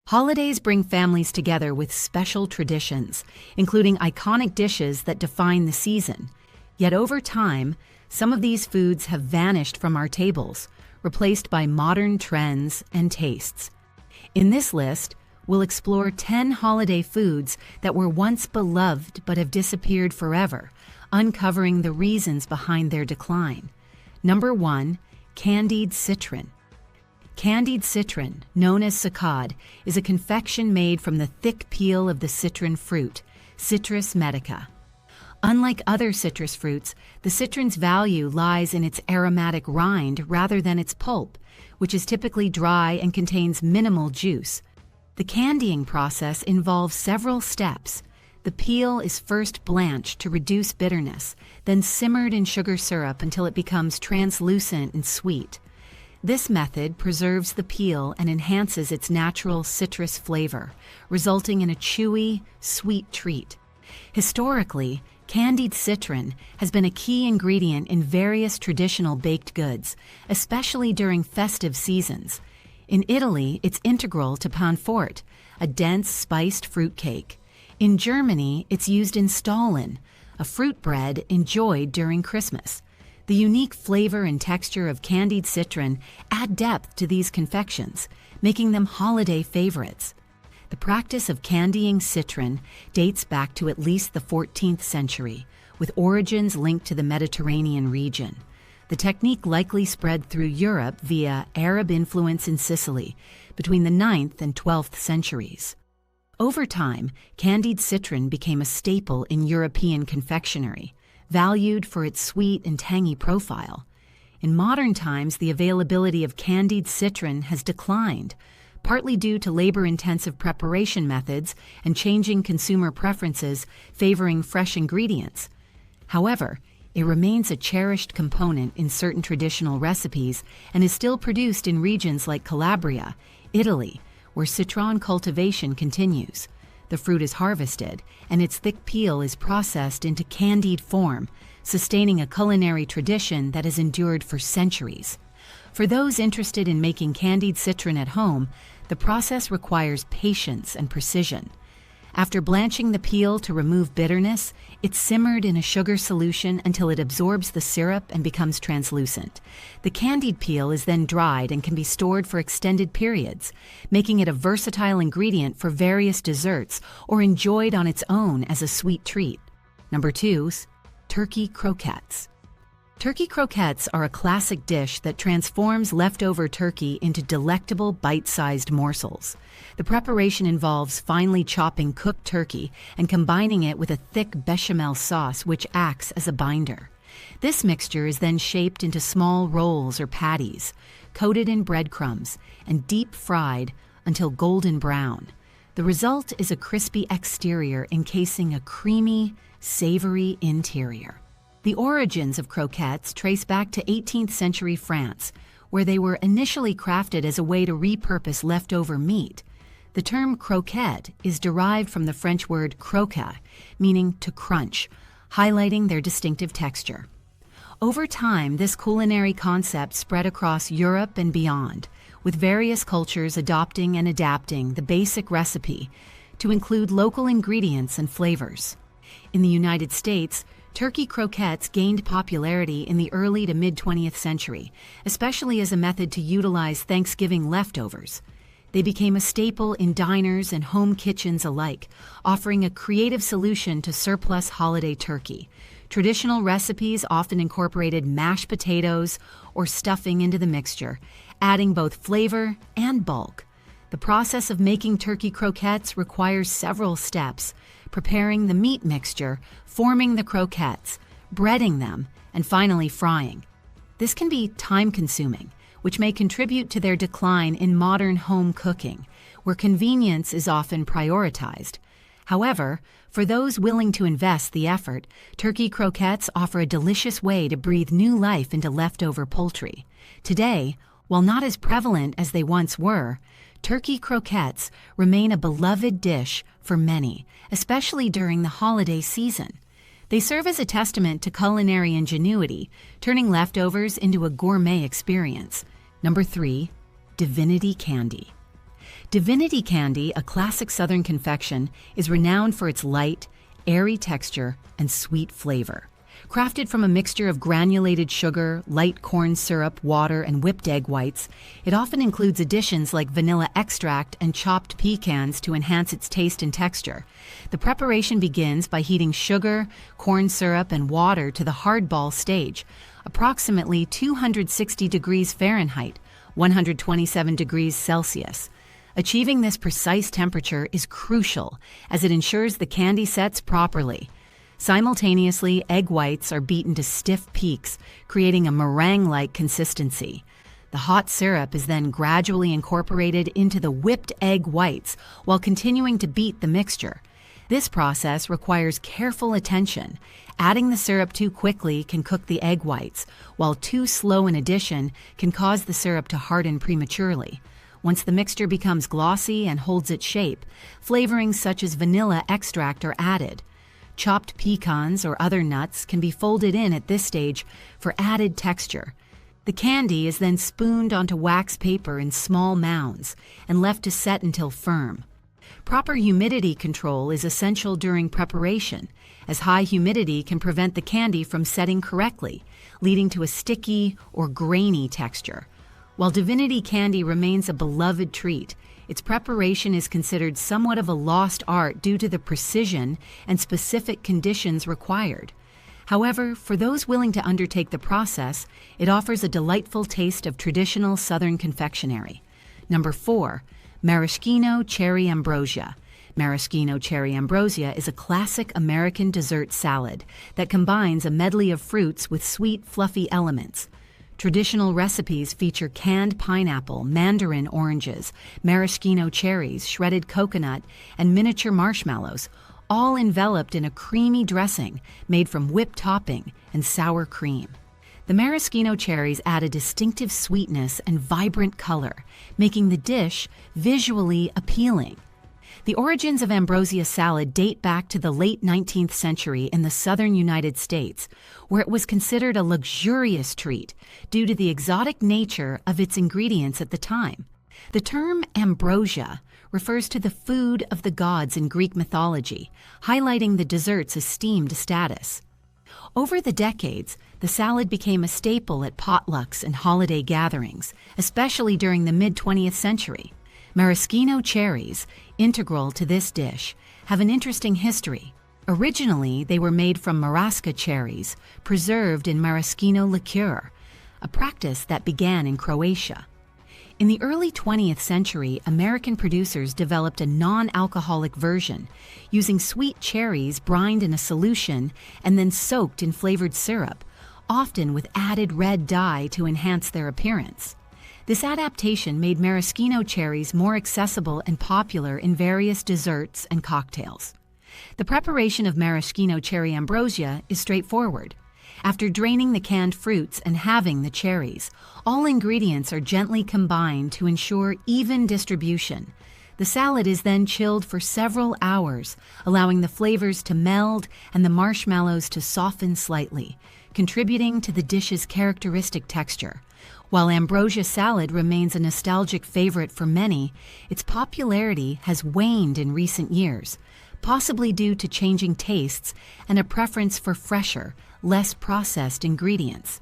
Holidays bring families together with special traditions, including iconic dishes that define the season. Yet over time, some of these foods have vanished from our tables, replaced by modern trends and tastes. In this list, we'll explore 10 holiday foods that were once beloved but have disappeared forever, uncovering the reasons behind their decline. Number 1, candied citron. Candied citron, known as saccade, is a confection made from the thick peel of the citron fruit, Citrus medica. Unlike other citrus fruits, the citron's value lies in its aromatic rind rather than its pulp, which is typically dry and contains minimal juice. The candying process involves several steps. The peel is first blanched to reduce bitterness, then simmered in sugar syrup until it becomes translucent and sweet. This method preserves the peel and enhances its natural citrus flavor, resulting in a chewy, sweet treat. Historically, candied citron has been a key ingredient in various traditional baked goods, especially during festive seasons. In Italy, it's integral to pain-forte, a dense, spiced fruitcake. In Germany, it's used in Stollen, a fruit bread enjoyed during Christmas. The unique flavor and texture of candied citron add depth to these confections, making them holiday favorites. The practice of candying citron dates back to at least the 14th century, with origins linked to the Mediterranean region. The technique likely spread through Europe via Arab influence in Sicily between the 9th and 12th centuries. Over time, candied citron became a staple in European confectionery, valued for its sweet and tangy profile. In modern times, the availability of candied citron has declined, partly due to labor-intensive preparation methods and changing consumer preferences favoring fresh ingredients. However, it remains a cherished component in certain traditional recipes and is still produced in regions like Calabria, Italy, where citron cultivation continues. The fruit is harvested, and its thick peel is processed into candied form, sustaining a culinary tradition that has endured for centuries. For those interested in making candied citron at home, the process requires patience and precision. After blanching the peel to remove bitterness, it's simmered in a sugar solution until it absorbs the syrup and becomes translucent. The candied peel is then dried and can be stored for extended periods, making it a versatile ingredient for various desserts or enjoyed on its own as a sweet treat. Number 2, turkey croquettes. Turkey croquettes are a classic dish that transforms leftover turkey into delectable bite-sized morsels. The preparation involves finely chopping cooked turkey and combining it with a thick bechamel sauce which acts as a binder. This mixture is then shaped into small rolls or patties, coated in breadcrumbs, and deep fried until golden brown. The result is a crispy exterior encasing a creamy, savory interior. The origins of croquettes trace back to 18th century France, where they were initially crafted as a way to repurpose leftover meat. The term croquette is derived from the French word croquer, meaning to crunch, highlighting their distinctive texture. Over time, this culinary concept spread across Europe and beyond, with various cultures adopting and adapting the basic recipe to include local ingredients and flavors. In the United States, turkey croquettes gained popularity in the early to mid-20th century, especially as a method to utilize Thanksgiving leftovers. They became a staple in diners and home kitchens alike, offering a creative solution to surplus holiday turkey. Traditional recipes often incorporated mashed potatoes or stuffing into the mixture, adding both flavor and bulk. The process of making turkey croquettes requires several steps: preparing the meat mixture, forming the croquettes, breading them, and finally frying. This can be time-consuming, which may contribute to their decline in modern home cooking, where convenience is often prioritized. However, for those willing to invest the effort, turkey croquettes offer a delicious way to breathe new life into leftover poultry. Today, while not as prevalent as they once were, turkey croquettes remain a beloved dish for many, especially during the holiday season. They serve as a testament to culinary ingenuity, turning leftovers into a gourmet experience. Number 3, Divinity candy. Divinity candy, a classic Southern confection, is renowned for its light, airy texture and sweet flavor. Crafted from a mixture of granulated sugar, light corn syrup, water, and whipped egg whites, it often includes additions like vanilla extract and chopped pecans to enhance its taste and texture. The preparation begins by heating sugar, corn syrup, and water to the hardball stage, approximately 260 degrees Fahrenheit, 127 degrees Celsius. Achieving this precise temperature is crucial as it ensures the candy sets properly. Simultaneously, egg whites are beaten to stiff peaks, creating a meringue-like consistency. The hot syrup is then gradually incorporated into the whipped egg whites while continuing to beat the mixture. This process requires careful attention. Adding the syrup too quickly can cook the egg whites, while too slow an addition can cause the syrup to harden prematurely. Once the mixture becomes glossy and holds its shape, flavorings such as vanilla extract are added. Chopped pecans or other nuts can be folded in at this stage for added texture. The candy is then spooned onto wax paper in small mounds and left to set until firm. Proper humidity control is essential during preparation, as high humidity can prevent the candy from setting correctly, leading to a sticky or grainy texture. While Divinity candy remains a beloved treat, its preparation is considered somewhat of a lost art due to the precision and specific conditions required. However, for those willing to undertake the process, it offers a delightful taste of traditional Southern confectionery. Number 4. Maraschino Cherry Ambrosia. Maraschino Cherry Ambrosia is a classic American dessert salad that combines a medley of fruits with sweet, fluffy elements. Traditional recipes feature canned pineapple, mandarin oranges, maraschino cherries, shredded coconut, and miniature marshmallows, all enveloped in a creamy dressing made from whipped topping and sour cream. The maraschino cherries add a distinctive sweetness and vibrant color, making the dish visually appealing. The origins of ambrosia salad date back to the late 19th century in the southern United States, where it was considered a luxurious treat due to the exotic nature of its ingredients at the time. The term ambrosia refers to the food of the gods in Greek mythology, highlighting the dessert's esteemed status. Over the decades, the salad became a staple at potlucks and holiday gatherings, especially during the mid-20th century. Maraschino cherries, integral to this dish, have an interesting history. Originally, they were made from marasca cherries, preserved in maraschino liqueur, a practice that began in Croatia. In the early 20th century, American producers developed a non-alcoholic version, using sweet cherries brined in a solution and then soaked in flavored syrup, often with added red dye to enhance their appearance. This adaptation made maraschino cherries more accessible and popular in various desserts and cocktails. The preparation of maraschino cherry ambrosia is straightforward. After draining the canned fruits and halving the cherries, all ingredients are gently combined to ensure even distribution. The salad is then chilled for several hours, allowing the flavors to meld and the marshmallows to soften slightly, contributing to the dish's characteristic texture. While ambrosia salad remains a nostalgic favorite for many, its popularity has waned in recent years, possibly due to changing tastes and a preference for fresher, less processed ingredients.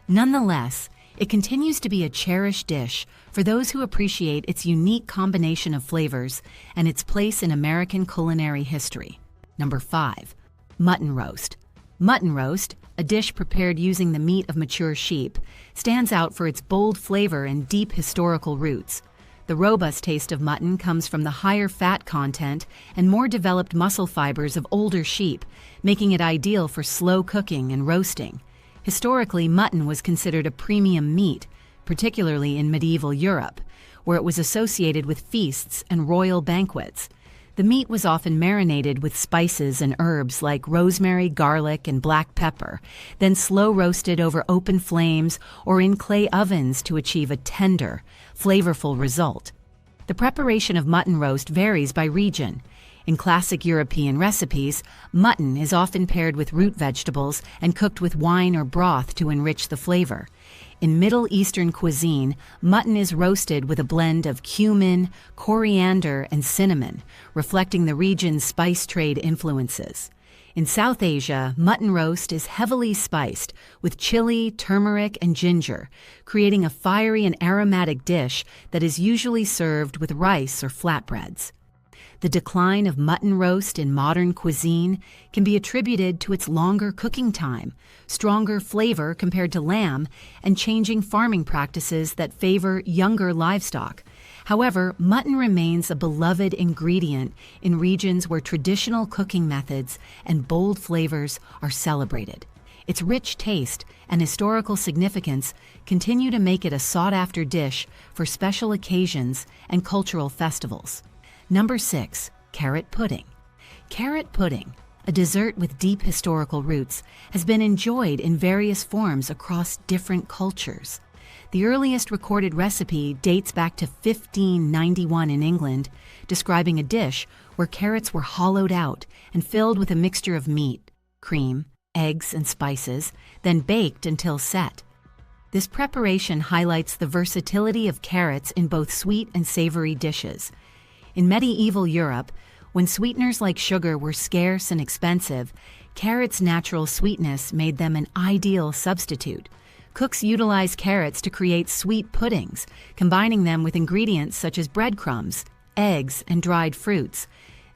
Nonetheless, it continues to be a cherished dish for those who appreciate its unique combination of flavors and its place in American culinary history. Number 5. Mutton roast. Mutton roast, a dish prepared using the meat of mature sheep, stands out for its bold flavor and deep historical roots. The robust taste of mutton comes from the higher fat content and more developed muscle fibers of older sheep, making it ideal for slow cooking and roasting. Historically, mutton was considered a premium meat, particularly in medieval Europe, where it was associated with feasts and royal banquets. The meat was often marinated with spices and herbs like rosemary, garlic, and black pepper, then slow roasted over open flames or in clay ovens to achieve a tender, flavorful result. The preparation of mutton roast varies by region. In classic European recipes, mutton is often paired with root vegetables and cooked with wine or broth to enrich the flavor. In Middle Eastern cuisine, mutton is roasted with a blend of cumin, coriander, and cinnamon, reflecting the region's spice trade influences. In South Asia, mutton roast is heavily spiced with chili, turmeric, and ginger, creating a fiery and aromatic dish that is usually served with rice or flatbreads. The decline of mutton roast in modern cuisine can be attributed to its longer cooking time, stronger flavor compared to lamb, and changing farming practices that favor younger livestock. However, mutton remains a beloved ingredient in regions where traditional cooking methods and bold flavors are celebrated. Its rich taste and historical significance continue to make it a sought-after dish for special occasions and cultural festivals. Number 6, carrot pudding. Carrot pudding, a dessert with deep historical roots, has been enjoyed in various forms across different cultures. The earliest recorded recipe dates back to 1591 in England, describing a dish where carrots were hollowed out and filled with a mixture of meat, cream, eggs, and spices, then baked until set. This preparation highlights the versatility of carrots in both sweet and savory dishes. In medieval Europe, when sweeteners like sugar were scarce and expensive, carrots' natural sweetness made them an ideal substitute. Cooks utilized carrots to create sweet puddings, combining them with ingredients such as breadcrumbs, eggs, and dried fruits.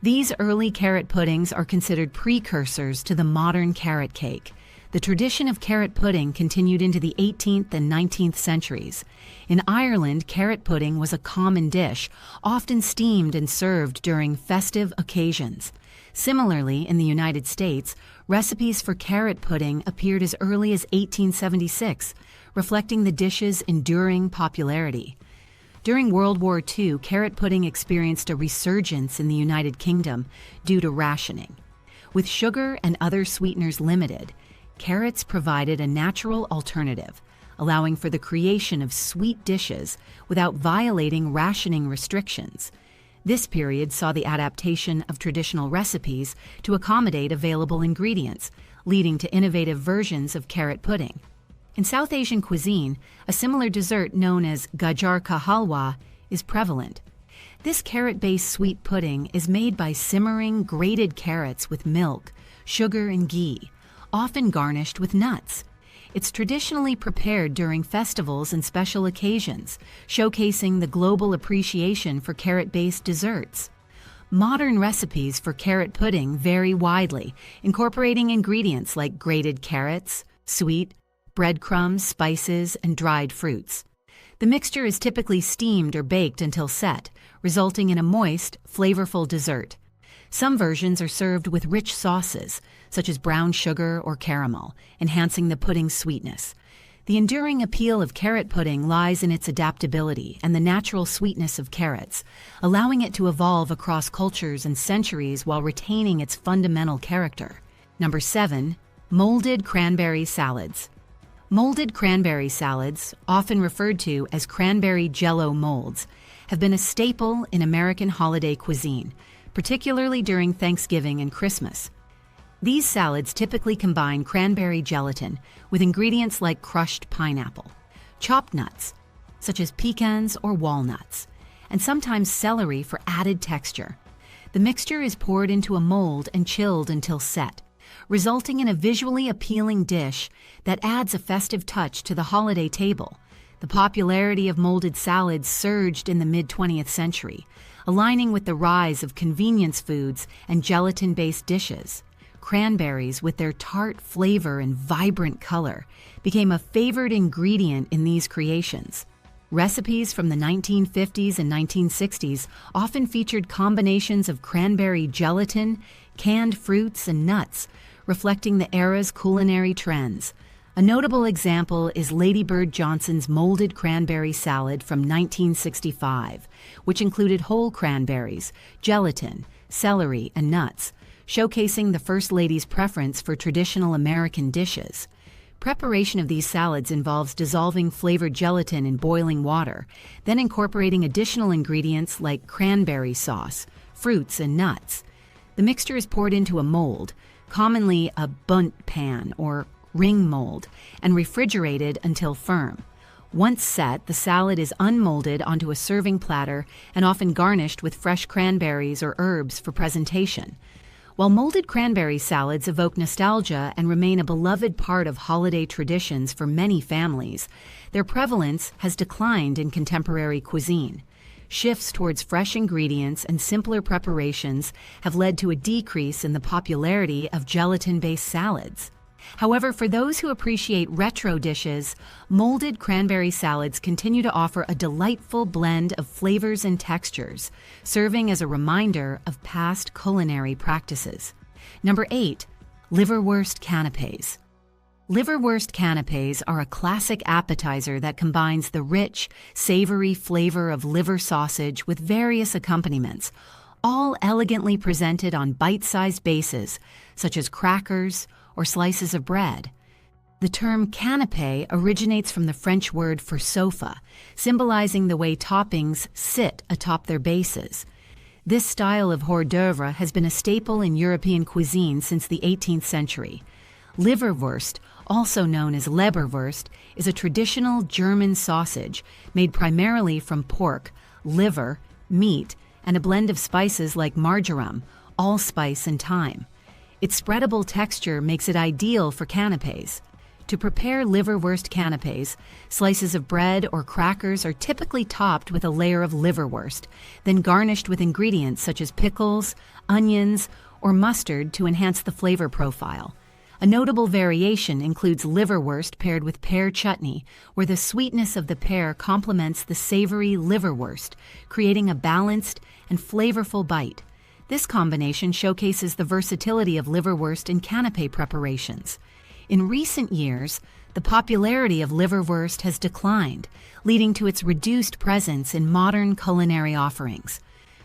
These early carrot puddings are considered precursors to the modern carrot cake. The tradition of carrot pudding continued into the 18th and 19th centuries. In Ireland, carrot pudding was a common dish, often steamed and served during festive occasions. Similarly, in the United States, recipes for carrot pudding appeared as early as 1876, reflecting the dish's enduring popularity. During World War II, carrot pudding experienced a resurgence in the United Kingdom due to rationing. With sugar and other sweeteners limited, carrots provided a natural alternative, allowing for the creation of sweet dishes without violating rationing restrictions. This period saw the adaptation of traditional recipes to accommodate available ingredients, leading to innovative versions of carrot pudding. In South Asian cuisine, a similar dessert known as gajar ka halwa is prevalent. This carrot-based sweet pudding is made by simmering grated carrots with milk, sugar, and ghee, often garnished with nuts. It's traditionally prepared during festivals and special occasions, showcasing the global appreciation for carrot-based desserts. Modern recipes for carrot pudding vary widely, incorporating ingredients like grated carrots, sweet, breadcrumbs, spices, and dried fruits. The mixture is typically steamed or baked until set, resulting in a moist, flavorful dessert. Some versions are served with rich sauces, such as brown sugar or caramel, enhancing the pudding's sweetness. The enduring appeal of carrot pudding lies in its adaptability and the natural sweetness of carrots, allowing it to evolve across cultures and centuries while retaining its fundamental character. Number 7, molded cranberry salads. Molded cranberry salads, often referred to as cranberry jello molds, have been a staple in American holiday cuisine, particularly during Thanksgiving and Christmas. These salads typically combine cranberry gelatin with ingredients like crushed pineapple, chopped nuts, such as pecans or walnuts, and sometimes celery for added texture. The mixture is poured into a mold and chilled until set, resulting in a visually appealing dish that adds a festive touch to the holiday table. The popularity of molded salads surged in the mid-20th century, aligning with the rise of convenience foods and gelatin-based dishes. Cranberries, with their tart flavor and vibrant color, became a favored ingredient in these creations. Recipes from the 1950s and 1960s often featured combinations of cranberry gelatin, canned fruits, and nuts, reflecting the era's culinary trends. A notable example is Lady Bird Johnson's molded cranberry salad from 1965, which included whole cranberries, gelatin, celery, and nuts, showcasing the First Lady's preference for traditional American dishes. Preparation of these salads involves dissolving flavored gelatin in boiling water, then incorporating additional ingredients like cranberry sauce, fruits, and nuts. The mixture is poured into a mold, commonly a bundt pan or ring mold, and refrigerated until firm. Once set, the salad is unmolded onto a serving platter and often garnished with fresh cranberries or herbs for presentation. While molded cranberry salads evoke nostalgia and remain a beloved part of holiday traditions for many families, their prevalence has declined in contemporary cuisine. Shifts towards fresh ingredients and simpler preparations have led to a decrease in the popularity of gelatin-based salads. However, for those who appreciate retro dishes, molded cranberry salads continue to offer a delightful blend of flavors and textures, serving as a reminder of past culinary practices. Number 8. Liverwurst canapés. Liverwurst canapés are a classic appetizer that combines the rich, savory flavor of liver sausage with various accompaniments, all elegantly presented on bite-sized bases, such as crackers or slices of bread. The term canapé originates from the French word for sofa, symbolizing the way toppings sit atop their bases. This style of hors d'oeuvre has been a staple in European cuisine since the 18th century. Liverwurst, also known as Leberwurst, is a traditional German sausage made primarily from pork, liver, meat, and a blend of spices like marjoram, allspice, and thyme. Its spreadable texture makes it ideal for canapés. To prepare liverwurst canapés, slices of bread or crackers are typically topped with a layer of liverwurst, then garnished with ingredients such as pickles, onions, or mustard to enhance the flavor profile. A notable variation includes liverwurst paired with pear chutney, where the sweetness of the pear complements the savory liverwurst, creating a balanced and flavorful bite. This combination showcases the versatility of liverwurst in canapé preparations. In recent years, the popularity of liverwurst has declined, leading to its reduced presence in modern culinary offerings.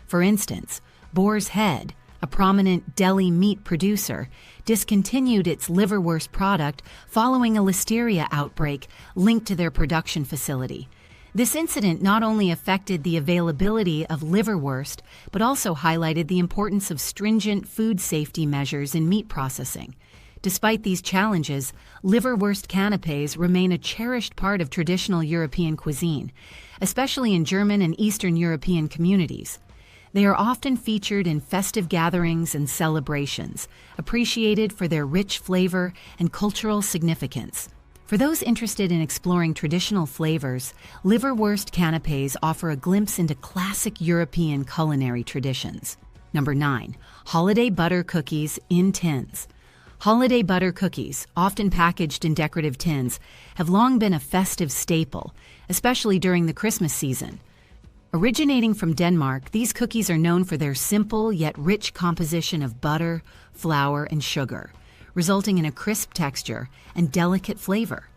For instance, Boar's Head, a prominent deli meat producer, discontinued its liverwurst product following a listeria outbreak linked to their production facility. This incident not only affected the availability of liverwurst, but also highlighted the importance of stringent food safety measures in meat processing. Despite these challenges, liverwurst canapés remain a cherished part of traditional European cuisine, especially in German and Eastern European communities. They are often featured in festive gatherings and celebrations, appreciated for their rich flavor and cultural significance. For those interested in exploring traditional flavors, liverwurst canapés offer a glimpse into classic European culinary traditions. Number 9. Holiday butter cookies in tins. Holiday butter cookies, often packaged in decorative tins, have long been a festive staple, especially during the Christmas season. Originating from Denmark, these cookies are known for their simple yet rich composition of butter, flour, and sugar, resulting in a crisp texture and delicate flavor.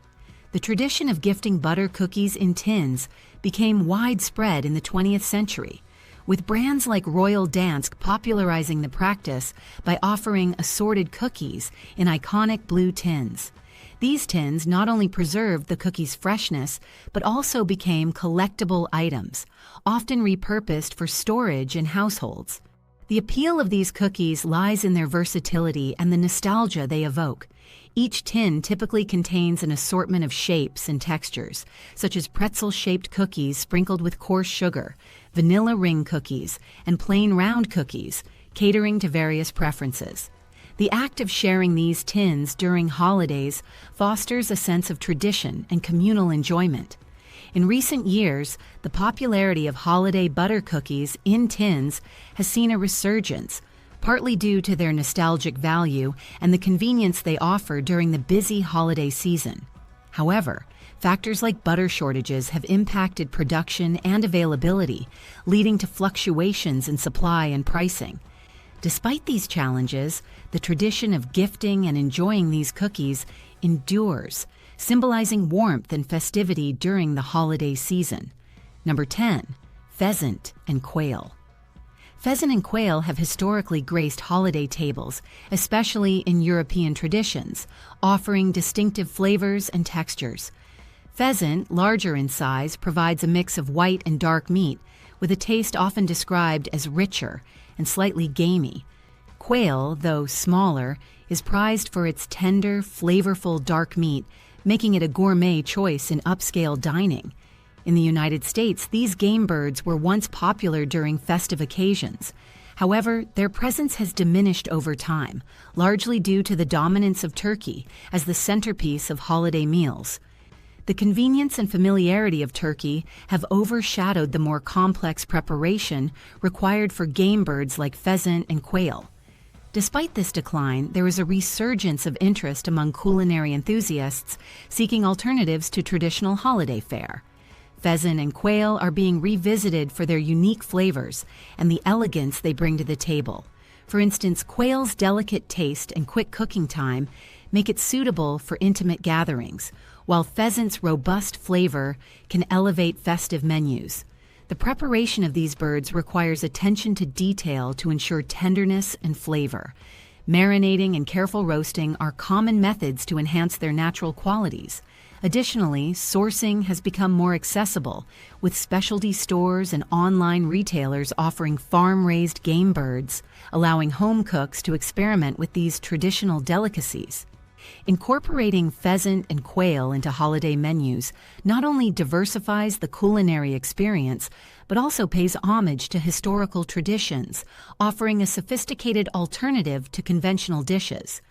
The tradition of gifting butter cookies in tins became widespread in the 20th century, with brands like Royal Dansk popularizing the practice by offering assorted cookies in iconic blue tins. These tins not only preserved the cookie's freshness, but also became collectible items, often repurposed for storage in households. The appeal of these cookies lies in their versatility and the nostalgia they evoke. Each tin typically contains an assortment of shapes and textures, such as pretzel-shaped cookies sprinkled with coarse sugar, vanilla ring cookies, and plain round cookies, catering to various preferences. The act of sharing these tins during holidays fosters a sense of tradition and communal enjoyment. In recent years, the popularity of holiday butter cookies in tins has seen a resurgence, partly due to their nostalgic value and the convenience they offer during the busy holiday season. However, factors like butter shortages have impacted production and availability, leading to fluctuations in supply and pricing. Despite these challenges, the tradition of gifting and enjoying these cookies endures, symbolizing warmth and festivity during the holiday season. Number 10. Pheasant and quail. Pheasant and quail have historically graced holiday tables, especially in European traditions, offering distinctive flavors and textures. Pheasant, larger in size, provides a mix of white and dark meat, with a taste often described as richer and slightly gamey. Quail, though smaller, is prized for its tender, flavorful dark meat, making it a gourmet choice in upscale dining. In the United States, these game birds were once popular during festive occasions. However, their presence has diminished over time, largely due to the dominance of turkey as the centerpiece of holiday meals. The convenience and familiarity of turkey have overshadowed the more complex preparation required for game birds like pheasant and quail. Despite this decline, there is a resurgence of interest among culinary enthusiasts seeking alternatives to traditional holiday fare. Pheasant and quail are being revisited for their unique flavors and the elegance they bring to the table. For instance, quail's delicate taste and quick cooking time make it suitable for intimate gatherings, while pheasant's robust flavor can elevate festive menus. The preparation of these birds requires attention to detail to ensure tenderness and flavor. Marinating and careful roasting are common methods to enhance their natural qualities. Additionally, sourcing has become more accessible, with specialty stores and online retailers offering farm-raised game birds, allowing home cooks to experiment with these traditional delicacies. Incorporating pheasant and quail into holiday menus not only diversifies the culinary experience, but also pays homage to historical traditions, offering a sophisticated alternative to conventional dishes.